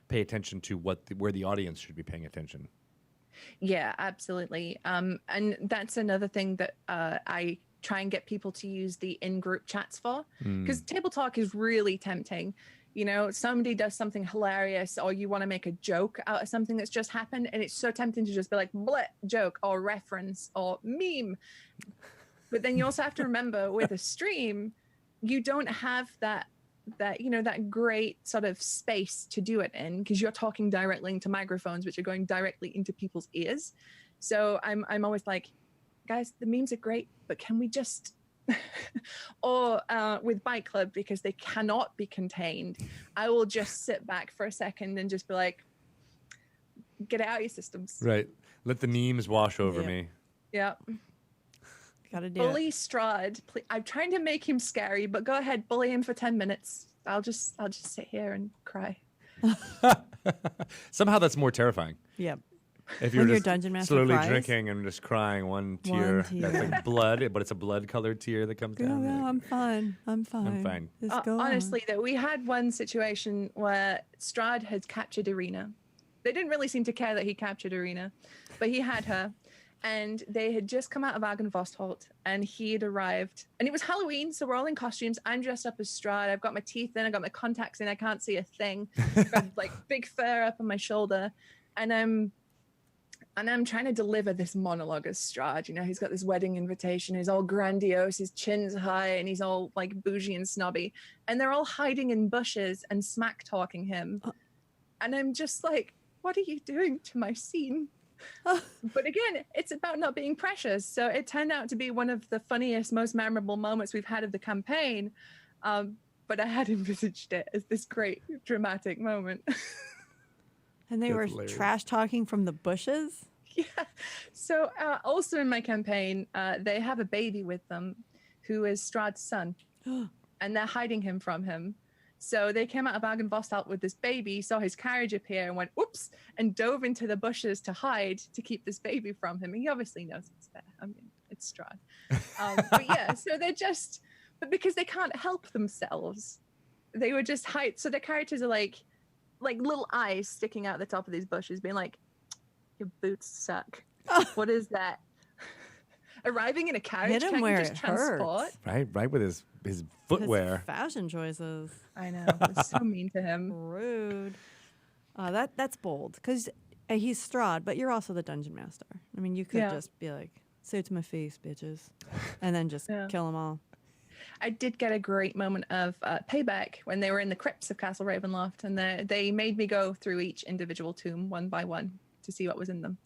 pay attention to where the audience should be paying attention. Yeah, absolutely. And that's another thing that I try and get people to use the in-group chats for, because table talk is really tempting. Somebody does something hilarious, or you want to make a joke out of something that's just happened, and it's so tempting to just be like, bleh, joke or reference or meme. But then you also have to remember, with a stream, you don't have that great sort of space to do it in, because you're talking directly into microphones, which are going directly into people's ears. So I'm always like, guys, the memes are great, but can we just or with Bike Club, because they cannot be contained, I will just sit back for a second and just be like, get it out of your systems. Right. Let the memes wash over me. Yeah. Gotta do bully it. Strahd. I'm trying to make him scary, but go ahead, bully him for 10 minutes. I'll just sit here and cry. Somehow that's more terrifying. Yep. If you're just dungeon master slowly cries, drinking and just crying one tear. That's like blood, but it's a blood-colored tear that comes down. No, I'm fine. I'm fine. Honestly, though, we had one situation where Strahd had captured Irina. They didn't really seem to care that he captured Irina, but he had her. And they had just come out of Argenvostholt, and he had arrived. And it was Halloween, so we're all in costumes. I'm dressed up as Strahd. I've got my teeth in. I've got my contacts in. I can't see a thing. I've got, like, big fur up on my shoulder. And I'm trying to deliver this monologue as Strahd. He's got this wedding invitation. He's all grandiose. His chin's high, and he's all, like, bougie and snobby. And they're all hiding in bushes and smack-talking him. And I'm just like, what are you doing to my scene? But again, it's about not being precious. So it turned out to be one of the funniest, most memorable moments we've had of the campaign. But I had envisaged it as this great dramatic moment. And they were trash talking from the bushes? Yeah. So also in my campaign, they have a baby with them who is Strahd's son. And they're hiding him from him. So they came out of Argenvostholt with this baby, saw his carriage appear and went, oops, and dove into the bushes to hide, to keep this baby from him. And he obviously knows it's there. I mean, it's Strahd. But yeah, so but because they can't help themselves, they would just hide. So their characters are like little eyes sticking out the top of these bushes, being like, your boots suck. What is that? Arriving in a carriage, hit him can't where you just transport? Right with his footwear. His fashion choices. I know. It's so mean to him. Rude. That's bold, because he's Strahd, but you're also the dungeon master. I mean, you could just be like, say it to my face, bitches, and then just kill them all. I did get a great moment of payback when they were in the crypts of Castle Ravenloft, and they made me go through each individual tomb one by one to see what was in them.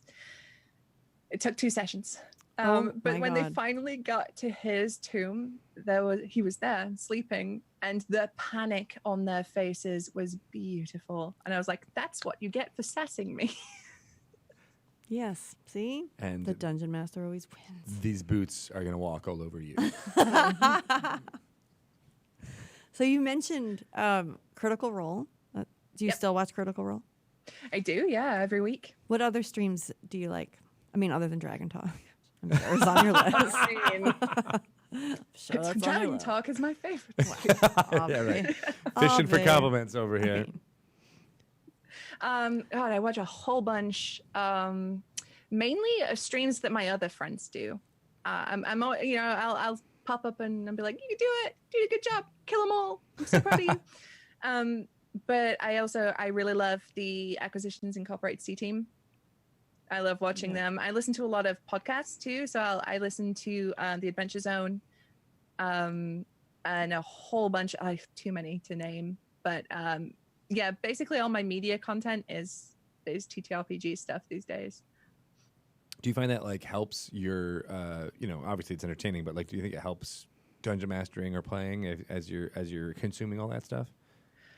It took 2 sessions. But when they finally got to his tomb, he was there sleeping, and the panic on their faces was beautiful. And I was like, that's what you get for sassing me. Yes, see? And the dungeon master always wins. These boots are going to walk all over you. So you mentioned Critical Role. Do you still watch Critical Role? I do, yeah, every week. What other streams do you like? I mean, other than Dragon Talk. I'm sure it's on your list. Dragon Talk is my favorite. Yeah, right. Fishing for compliments over here. God, I watch a whole bunch. Mainly streams that my other friends do. I'll pop up and I'll be like, you can do it. You did a good job. Kill them all. I'm so proud of you. But I really love the Acquisitions Incorporated C team. I love watching them. I listen to a lot of podcasts too. So I listen to The Adventure Zone, and a whole bunch. I have too many to name, but yeah, basically all my media content is TTRPG stuff these days. Do you find that like helps your, obviously it's entertaining, but like, do you think it helps dungeon mastering or playing as you're consuming all that stuff?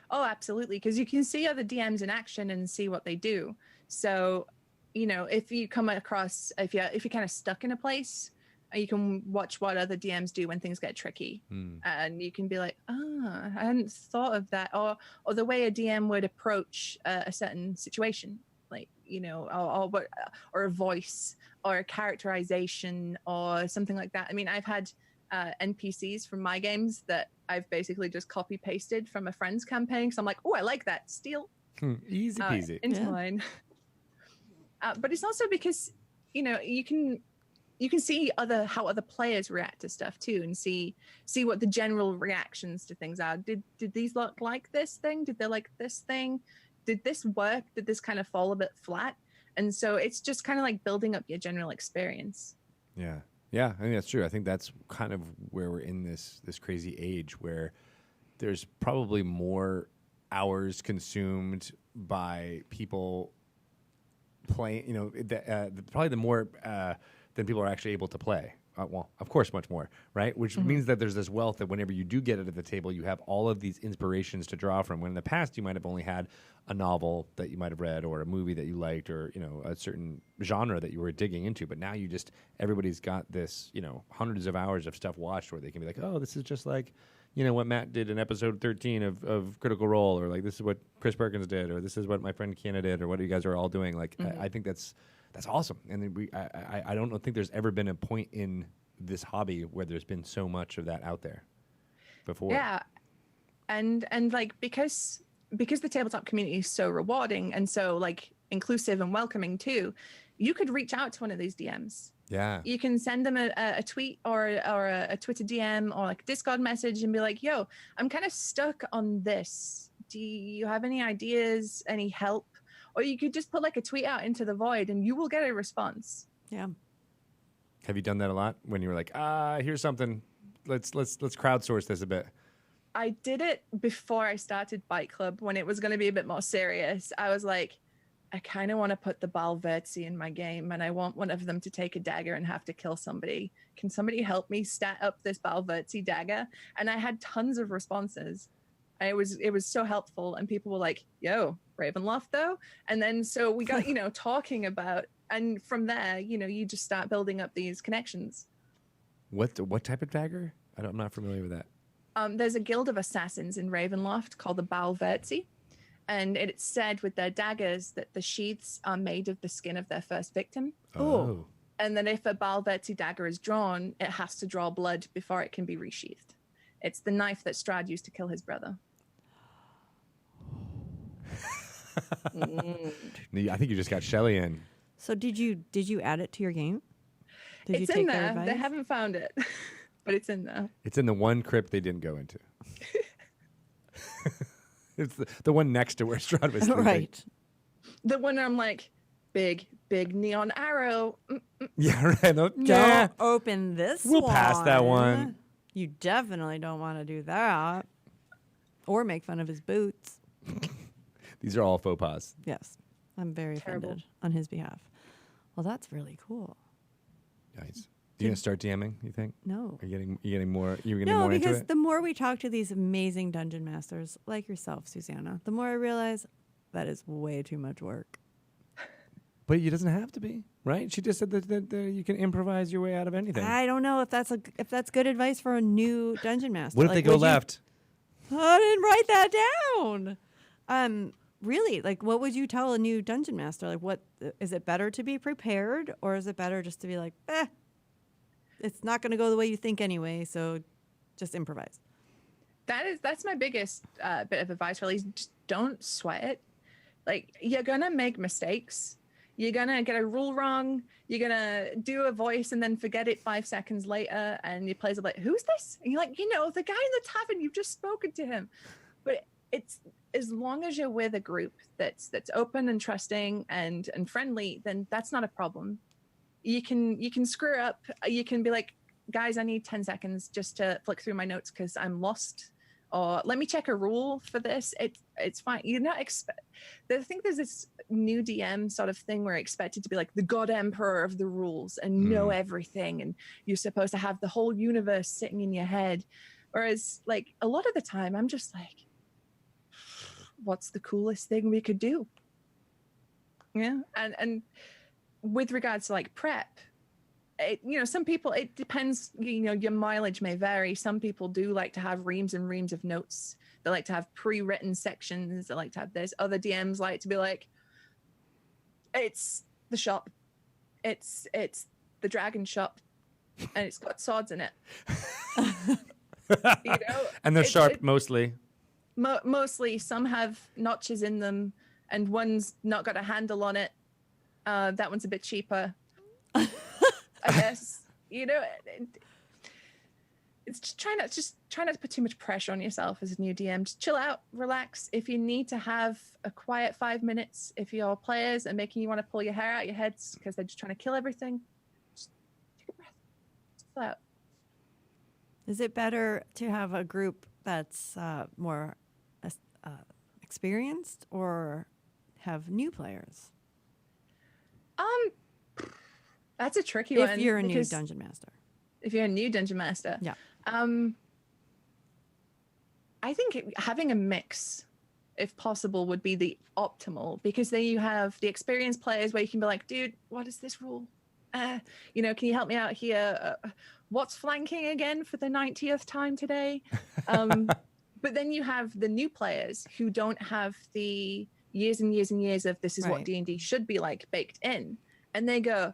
Oh, absolutely. Because you can see other DMs in action and see what they do. So, if you come across, if you're kind of stuck in a place, you can watch what other DMs do when things get tricky. And you can be like, I hadn't thought of that. Or the way a DM would approach a certain situation, like, or a voice or a characterization or something like that. I mean, I've had NPCs from my games that I've basically just copy pasted from a friend's campaign. So I'm like, oh, I like that. Steal. Easy peasy. Into mine. But it's also because, you can see how other players react to stuff too, and see what the general reactions to things are. Did these look like this thing? Did they like this thing? Did this work? Did this kind of fall a bit flat? And so it's just kind of like building up your general experience. Yeah. Yeah, I think that's true. I think that's kind of where we're in this crazy age where there's probably more hours consumed by people playing, probably the more than people are actually able to play. Well, of course, much more, right? Which means that there's this wealth that whenever you do get it at the table, you have all of these inspirations to draw from. When in the past, you might have only had a novel that you might have read or a movie that you liked or, a certain genre that you were digging into. But now everybody's got this, hundreds of hours of stuff watched where they can be like, oh, this is just like, what Matt did in episode 13 of Critical Role, or like this is what Chris Perkins did, or this is what my friend Kiana did, or what you guys are all doing. Like, I think that's awesome. And then I don't think there's ever been a point in this hobby where there's been so much of that out there before. Yeah. And like, because the tabletop community is so rewarding and so like inclusive and welcoming too, you could reach out to one of these DMs. Yeah. You can send them a tweet or a Twitter DM or like a Discord message and be like, yo, I'm kind of stuck on this. Do you have any ideas, any help? Or you could just put like a tweet out into the void and you will get a response. Yeah. Have you done that a lot when you were like, here's something, let's crowdsource this a bit? I did it before I started Bike Club when it was going to be a bit more serious. I was like, I kind of want to put the Balverzi in my game and I want one of them to take a dagger and have to kill somebody. Can somebody help me stat up this Balverzi dagger? And I had tons of responses. And it was so helpful. And people were like, yo, Ravenloft though? And then so we got, talking about, and from there, you just start building up these connections. What type of dagger? I'm not familiar with that. There's a guild of assassins in Ravenloft called the Balverzi. And it's said with their daggers that the sheaths are made of the skin of their first victim. Oh. And then if a Balverzi dagger is drawn, it has to draw blood before it can be resheathed. It's the knife that Strahd used to kill his brother. I think you just got Shelly in. So did you add it to your game? It's in there. They haven't found it, but it's in there. It's in the one crypt they didn't go into. It's the one next to where Strahd was sleeping. Right. The one where I'm like, big neon arrow. Yeah, right. Don't open this one. We'll pass that one. You definitely don't want to do that. Or make fun of his boots. These are all faux pas. Yes. I'm very offended on his behalf. Well, that's really cool. Nice. You gonna start DMing, you think? No. Are you getting more? You're getting no, more into it? because the more we talk to these amazing dungeon masters like yourself, Susanna, the more I realize that is way too much work. But it doesn't have to be, right? She just said that you can improvise your way out of anything. I don't know if that's good advice for a new dungeon master. What if they go left? I didn't write that down. Really, like, what would you tell a new dungeon master? Like, what is it better to be prepared, or is it better just to be like, it's not going to go the way you think anyway, so just improvise? That's my biggest bit of advice, really. Just don't sweat it. Like, you're gonna make mistakes. You're gonna get a rule wrong. You're gonna do a voice and then forget it 5 seconds later, and your players are like, "Who's this?" And you're like, "The guy in the tavern. You've just spoken to him." But as long as you're with a group that's open and trusting and friendly, then that's not a problem. You can screw up. You can be like, guys, I need 10 seconds just to flick through my notes because I'm lost, or let me check a rule for this. It's fine. You're not I think there's this new DM sort of thing where you're expected to be like the god emperor of the rules and know everything, and you're supposed to have the whole universe sitting in your head. Whereas like a lot of the time I'm just like, what's the coolest thing we could do? Yeah. And with regards to like prep, some people, it depends, your mileage may vary. Some people do like to have reams and reams of notes. They like to have pre-written sections. They like to have this. Other DMs like to be like, it's the shop. It's the dragon shop, and it's got swords in it. And they're sharp mostly. Mostly. Some have notches in them, and one's not got a handle on it. That one's a bit cheaper. I guess, it's just try not to put too much pressure on yourself as a new DM. Just chill out, relax. If you need to have a quiet 5 minutes, if your players are making you want to pull your hair out your heads because they're just trying to kill everything, just take a breath. Just chill out. Is it better to have a group that's more experienced or have new players? That's a tricky one. If you're a new dungeon master. If you're a new dungeon master. Yeah. I think having a mix, if possible, would be the optimal, because then you have the experienced players where you can be like, dude, what is this rule? Can you help me out here? What's flanking again for the 90th time today? But then you have the new players who don't have the years and years and years of this is what D&D should be like baked in. And they go,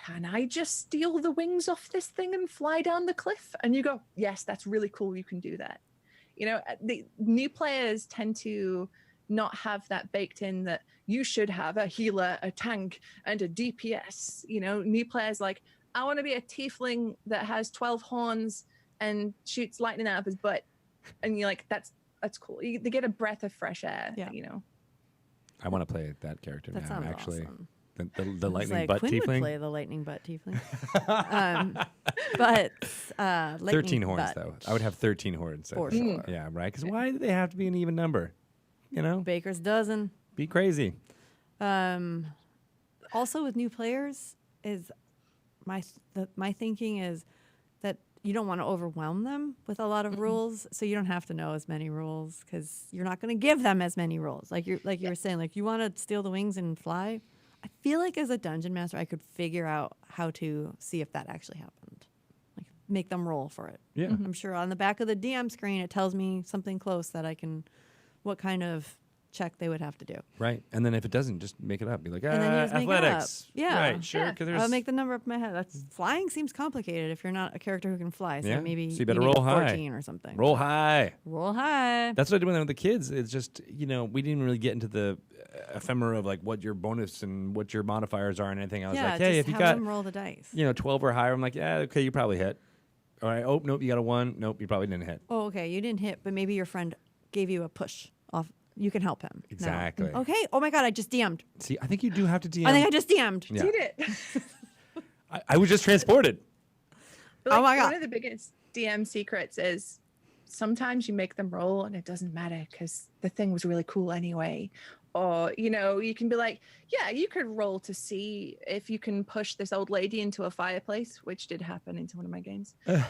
can I just steal the wings off this thing and fly down the cliff? And you go, yes, that's really cool. You can do that. The new players tend to not have that baked in, that you should have a healer, a tank, and a DPS. New players like, I want to be a tiefling that has 12 horns and shoots lightning out of his butt. And you're like, that's cool. They get a breath of fresh air. Yeah. I want to play that character that now, actually. Awesome. The lightning butt Quinn tiefling. Would play the lightning butt tiefling. But 13 horns, butt. though. I would have 13 horns. For sure. Yeah, right? Because why do they have to be an even number? Baker's dozen. Be crazy. Also, with new players, is my thinking is that you don't want to overwhelm them with a lot of rules, so you don't have to know as many rules, because you're not going to give them as many rules. Like you were saying, like, you want to steal the wings and fly. I feel like as a dungeon master, I could figure out how to see if that actually happened. Like, make them roll for it. Yeah. I'm sure on the back of the DM screen, it tells me something close that what kind of check they would have to do. Right. And then if it doesn't, just make it up. Be like, and then you just athletics. Make it up. Yeah. Right, sure. I'll make the number up in my head. Flying seems complicated if you're not a character who can fly. So maybe so you better need roll high. 14 or something. Roll high. Roll high. That's what I do with the kids. It's just, we didn't really get into the ephemera of like what your bonus and what your modifiers are and anything. I was like, hey, if you got them roll the dice. 12 or higher, I'm like, yeah, okay, you probably hit. All right. Oh, nope, you got a 1. Nope, you probably didn't hit. Oh, okay, you didn't hit, but maybe your friend gave you a push off. You can help him. Exactly. No. Okay. Oh my God, I just DM'd. See, I think you do have to DM. I think I just DM'd. Yeah. Did it? I was just transported. But oh my God. One of the biggest DM secrets is sometimes you make them roll and it doesn't matter because the thing was really cool anyway. Or, you can be like, yeah, you could roll to see if you can push this old lady into a fireplace, which did happen into one of my games. But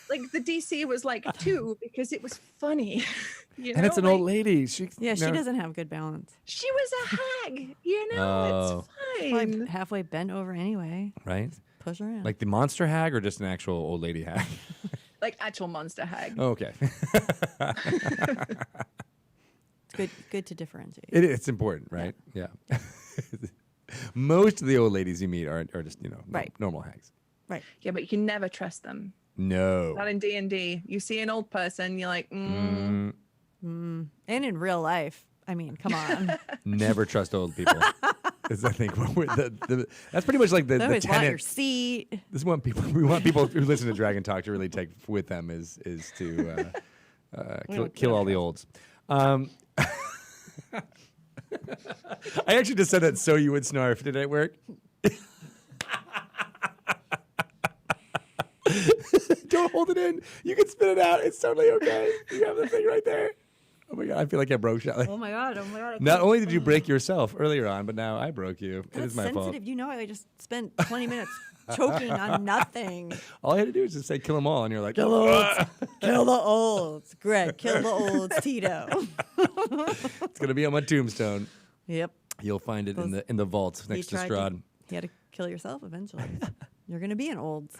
like the DC was like 2 because it was funny. And it's an old lady. She doesn't have good balance. She was a hag, it's fine. Probably halfway bent over anyway. Right. Push her in. Like the monster hag or just an actual old lady hag? Like actual monster hag. Oh, okay. It's good to differentiate. It's important, right? Yeah. Most of the old ladies you meet are just, right. normal hags. Right. Yeah, but you can never trust them. No. Not in D&D. You see an old person, you're like, And in real life, I mean, come on. Never trust old people. Is I think that's pretty much like the always tenet. Want your seat. This is what we want people who listen to Dragon Talk to really take with them is to kill all the olds. I actually just said that so you would snarf. Did it work? Don't hold it in. You can spit it out. It's totally okay. You have the thing right there. Oh my God, I feel like I broke Shelly. Oh my God. Not only did you break yourself earlier on, but now I broke you. That's it is my sensitive. fault. You know, I just spent 20 minutes choking on nothing. All I had to do was just say kill them all, and you're like, Kill the olds. Kill the olds. Greg, kill the olds. Tito. It's going to be on my tombstone. Yep. You'll find it in the vault next to Strahd. You had to kill yourself eventually. You're going to be an olds.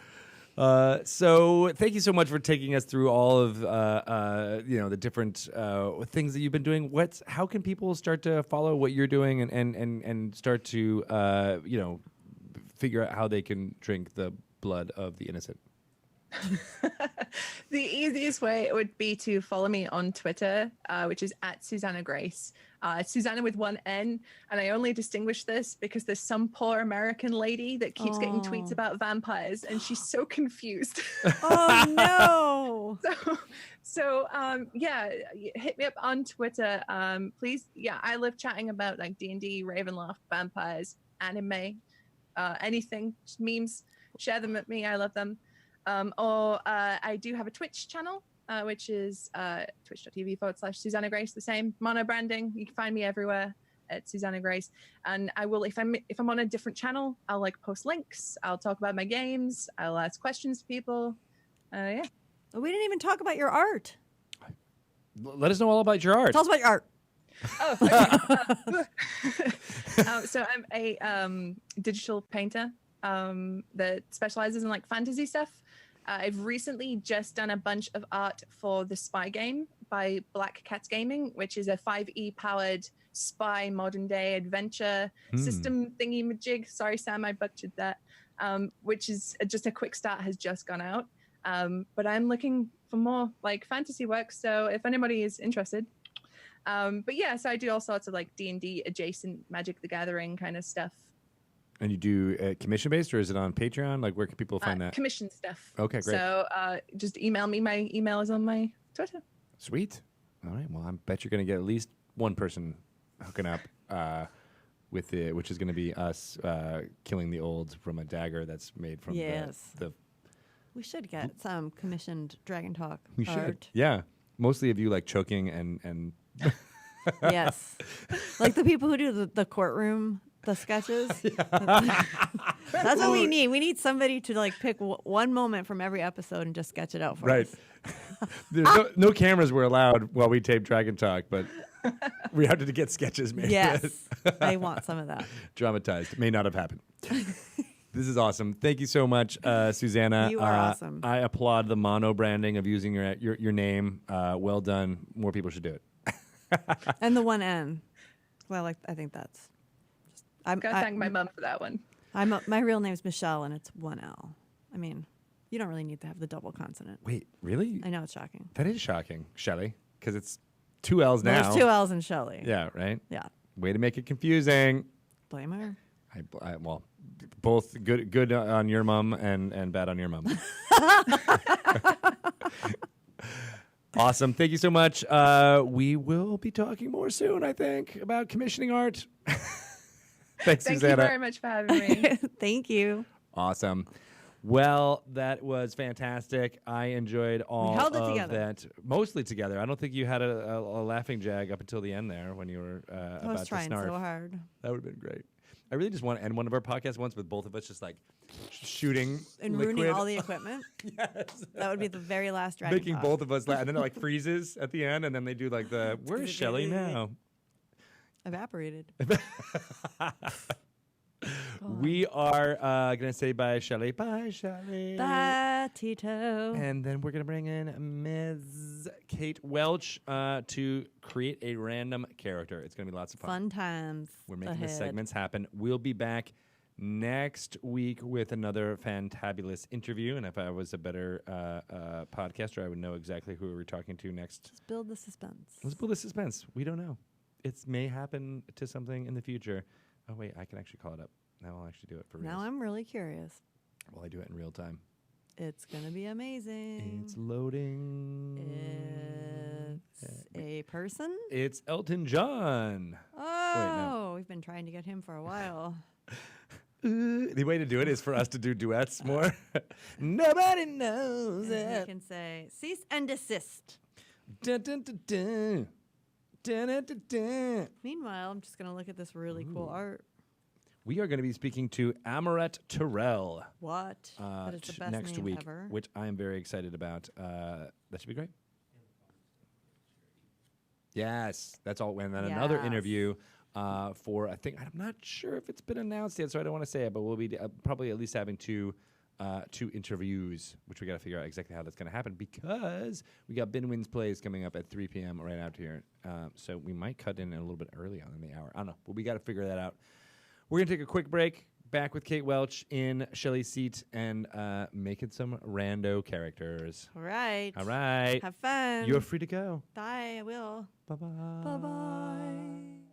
So thank you so much for taking us through all of the different things that you've been doing. How can people start to follow what you're doing and start to figure out how they can drink the blood of the innocent? The easiest way would be to follow me on Twitter, which is at Susanah Grace. Susanna with one N, and I only distinguish this because there's some poor American lady that keeps getting tweets about vampires, and she's so confused. Oh no! So hit me up on Twitter, please. Yeah, I love chatting about like D&D, Ravenloft, vampires, anime, anything, just memes. Share them with me. I love them. I do have a Twitch channel, which is twitch.tv/Susanah Grace, the same mono branding. You can find me everywhere at Susanah Grace. And I will, if I'm on a different channel, I'll like post links. I'll talk about my games. I'll ask questions to people. Yeah. We didn't even talk about your art. Let us know all about your art. Tell us about your art. Oh, okay. So I'm a digital painter that specializes in like fantasy stuff. I've recently just done a bunch of art for the Spy game by Black Cat Gaming, which is a 5e powered spy modern day adventure system thingy majig. Sorry, Sam, I butchered that. Which is just a quick start, has just gone out. But I'm looking for more like fantasy work. So if anybody is interested. But yeah, so I do all sorts of like D&D adjacent Magic the Gathering kind of stuff. And you do commission based, or is it on Patreon? Like, where can people find that? Commission stuff. Okay, great. So just email me. My email is on my Twitter. Sweet. All right. Well, I bet you're going to get at least one person hooking up with it, which is going to be us killing the olds from a dagger that's made from the. We should get some commissioned Dragon Talk we art. Should. Yeah. Mostly of you like choking and. Yes. Like the people who do the courtroom. The sketches. That's what we need. We need somebody to like pick one moment from every episode and just sketch it out for us. There's no cameras were allowed while we tape Dragon Talk, but we had to get sketches made. Yes, I want some of that. Dramatized. May not have happened. This is awesome. Thank you so much, Susanah. You are awesome. I applaud the mono branding of using your name. Well done. More people should do it. And the one N. Well, I think that's. I gotta thank my mom for that one. My real name's Michelle, and it's one L. I mean, you don't really need to have the double consonant. Wait, really? I know it's shocking. That is shocking, Shelly, because it's 2 L's now. There's 2 L's in Shelly. Yeah, right? Yeah. Way to make it confusing. Blame her. Well, both good on your mom and bad on your mom. Awesome. Thank you so much. We will be talking more soon, I think, about commissioning art. Thanks, Thank Susanah. you very much for having me. Thank you. Awesome. Well, that was fantastic. I enjoyed all held it of together. that. Mostly together. I don't think you had a laughing jag up until the end there when you were about to snarf. I was trying so hard. That would have been great. I really just want to end one of our podcasts once with both of us just like shooting and liquid. ruining all the equipment. Yes. That would be the very last Dragon Making Talk. both of us laugh. And then it like freezes at the end, and then they do like the, where's Shelly now? Evaporated. We are going to say bye, Shelly. Bye, Shelly. Bye, Tito. And then we're going to bring in Ms. Kate Welch to create a random character. It's going to be lots of fun. Fun times. We're making ahead. the segments happen. We'll be back next week with another fantabulous interview. And if I was a better podcaster, I would know exactly who we're talking to next. Just build the suspense. Let's build the suspense. We don't know. It may happen to something in the future. Oh, wait, I can actually call it up. Now I'll actually do it for real. Now I'm really curious. Well, I do it in real time. It's going to be amazing. It's loading. It's a person? It's Elton John. Oh, wait, no. We've been trying to get him for a while. The way to do it is for us to do duets more. Nobody knows it. You can say, cease and desist. Dun, dun, dun, dun. Dun, dun, dun, dun. Meanwhile, I'm just going to look at this really cool art. We are going to be speaking to Amaret Terrell. What? That is the best next name week, ever. which I am very excited about. That should be great. Yes, that's all. And then another interview for, I think, I'm not sure if it's been announced yet, so I don't want to say it, but we'll be probably at least having two interviews, which we got to figure out exactly how that's going to happen, because we got Binwin's Plays coming up at 3 p.m. right out here. So we might cut in a little bit early on in the hour. I don't know, but we got to figure that out. We're going to take a quick break. Back with Kate Welch in Shelly's seat and making some rando characters. All right. All right. Have fun. You're free to go. Bye. I will. Bye-bye. Bye-bye.